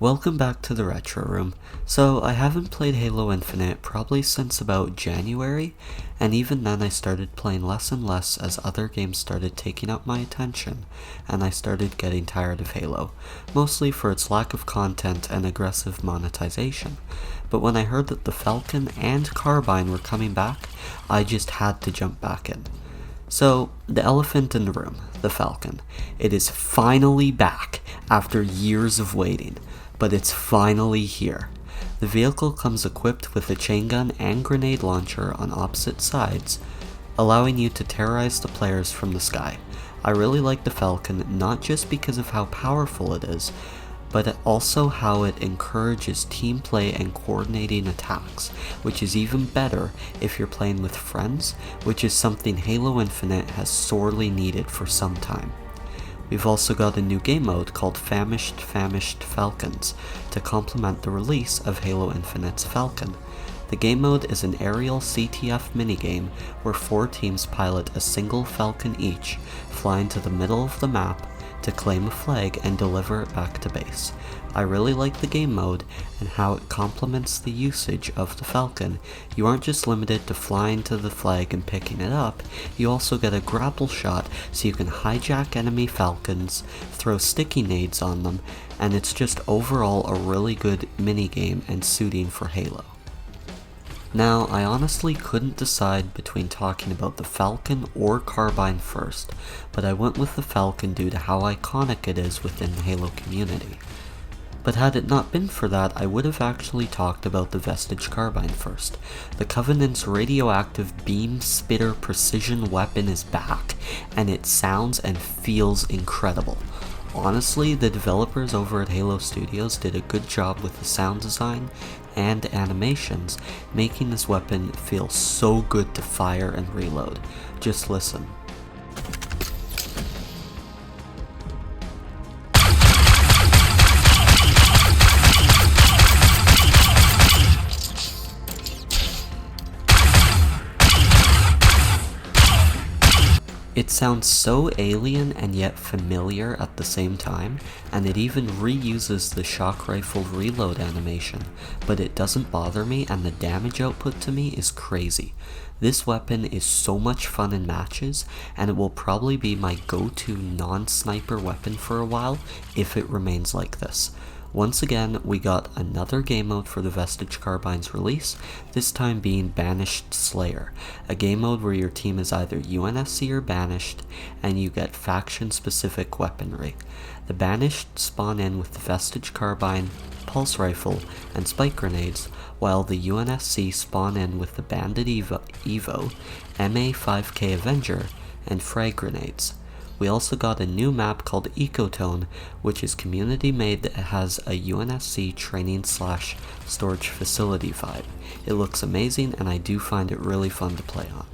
Welcome back to the Retro Room. So, I haven't played Halo Infinite probably since about January, and even then I started playing less and less as other games started taking up my attention, and I started getting tired of Halo, mostly for its lack of content and aggressive monetization. But when I heard that the Falcon and Carbine were coming back, I just had to jump back in. So, the elephant in the room, the Falcon. It is finally back after years of waiting, but it's finally here. The vehicle comes equipped with a chain gun and grenade launcher on opposite sides, allowing you to terrorize the players from the sky. I really like the Falcon not just because of how powerful it is, but also how it encourages team play and coordinating attacks, which is even better if you're playing with friends, which is something Halo Infinite has sorely needed for some time. We've also got a new game mode called Famished Falcons to complement the release of Halo Infinite's Falcon. The game mode is an aerial CTF minigame where 4 teams pilot a single Falcon each, flying to the middle of the map to claim a flag and deliver it back to base. I really like the game mode and how it complements the usage of the Falcon. You aren't just limited to flying to the flag and picking it up, you also get a grapple shot so you can hijack enemy Falcons, throw sticky nades on them, and it's just overall a really good minigame and suiting for Halo. Now, I honestly couldn't decide between talking about the Falcon or Carbine first, but I went with the Falcon due to how iconic it is within the Halo community. But had it not been for that, I would have actually talked about the Vestige Carbine first. The Covenant's radioactive beam spitter precision weapon is back, and it sounds and feels incredible. Honestly, the developers over at Halo Studios did a good job with the sound design and animations, making this weapon feel so good to fire and reload. Just listen. It sounds so alien and yet familiar at the same time, and it even reuses the shock rifle reload animation, but it doesn't bother me and the damage output to me is crazy. This weapon is so much fun in matches, and it will probably be my go-to non-sniper weapon for a while if it remains like this. Once again, we got another game mode for the Vestige Carbine's release, this time being Banished Slayer, a game mode where your team is either UNSC or Banished, and you get faction-specific weaponry. The Banished spawn in with the Vestige Carbine, Pulse Rifle, and Spike Grenades, while the UNSC spawn in with the Bandit Evo, MA5K Avenger, and Frag Grenades. We also got a new map called Ecotone, which is community made that has a UNSC training/storage facility vibe. It looks amazing and I do find it really fun to play on.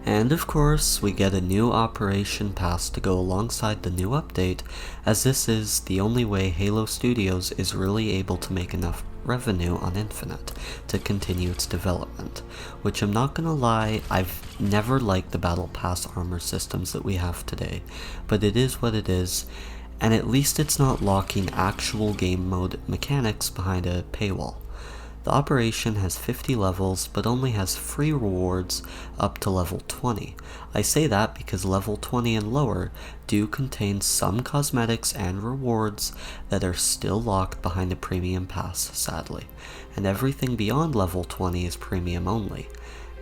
And of course, we get a new operation pass to go alongside the new update, as this is the only way Halo Studios is really able to make enough revenue on Infinite to continue its development, which I'm not gonna lie, I've never liked the Battle Pass armor systems that we have today, but it is what it is, and at least it's not locking actual game mode mechanics behind a paywall. The operation has 50 levels, but only has free rewards up to level 20. I say that because level 20 and lower do contain some cosmetics and rewards that are still locked behind a premium pass, sadly, and everything beyond level 20 is premium only.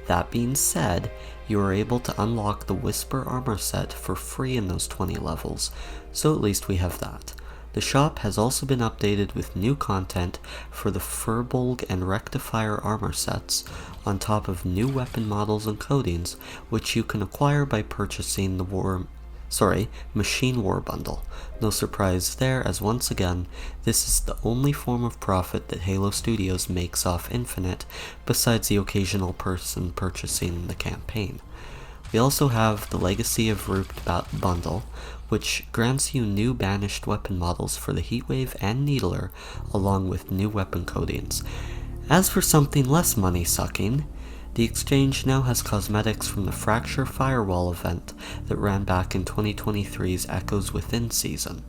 That being said, you are able to unlock the Whisper armor set for free in those 20 levels, so at least we have that. The shop has also been updated with new content for the Furbolg and Rectifier armor sets, on top of new weapon models and coatings, which you can acquire by purchasing the Machine War bundle. No surprise there, as once again, this is the only form of profit that Halo Studios makes off Infinite, besides the occasional person purchasing the campaign. We also have the Legacy of Root bundle, which grants you new banished weapon models for the Heatwave and Needler, along with new weapon coatings. As for something less money-sucking, the exchange now has cosmetics from the Fracture Firewall event that ran back in 2023's Echoes Within season.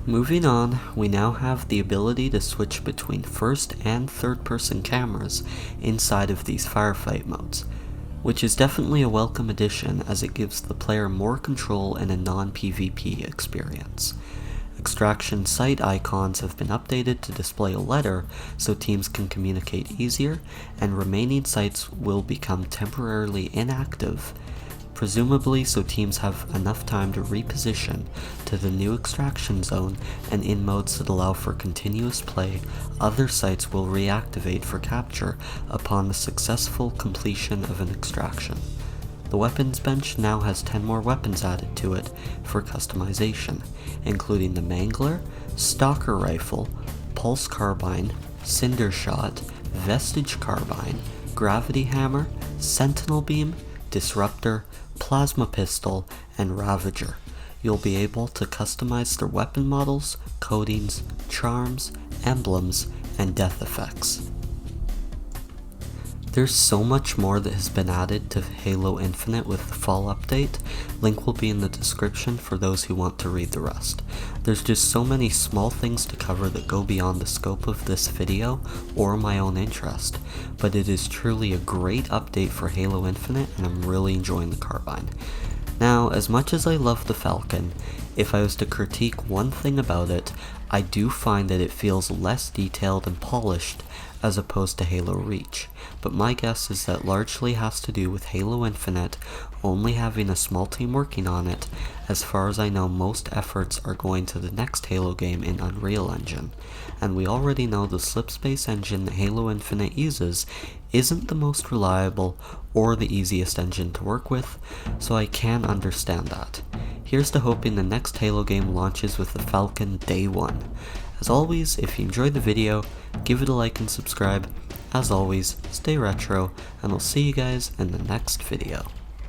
Moving on, we now have the ability to switch between first and third person cameras inside of these firefight modes, which is definitely a welcome addition as it gives the player more control in a non-PvP experience. Extraction site icons have been updated to display a letter so teams can communicate easier, and remaining sites will become temporarily inactive, presumably so teams have enough time to reposition to the new extraction zone, and in modes that allow for continuous play, other sites will reactivate for capture upon the successful completion of an extraction. The weapons bench now has 10 more weapons added to it for customization, including the Mangler, Stalker Rifle, Pulse Carbine, Cinder Shot, Vestige Carbine, Gravity Hammer, Sentinel Beam, Disruptor, Plasma Pistol, and Ravager. You'll be able to customize their weapon models, coatings, charms, emblems, and death effects. There's so much more that has been added to Halo Infinite with the fall update. Link will be in the description for those who want to read the rest. There's just so many small things to cover that go beyond the scope of this video or my own interest, but it is truly a great update for Halo Infinite and I'm really enjoying the Carbine. Now, as much as I love the Falcon, if I was to critique one thing about it, I do find that it feels less detailed and polished as opposed to Halo Reach, but my guess is that largely has to do with Halo Infinite only having a small team working on it. As far as I know, most efforts are going to the next Halo game in Unreal Engine, and we already know the slipspace engine that Halo Infinite uses isn't the most reliable or the easiest engine to work with, so I can understand that. Here's to hoping the next Halo game launches with the Falcon day one. As always, if you enjoyed the video, give it a like and subscribe. As always, stay retro, and I'll see you guys in the next video.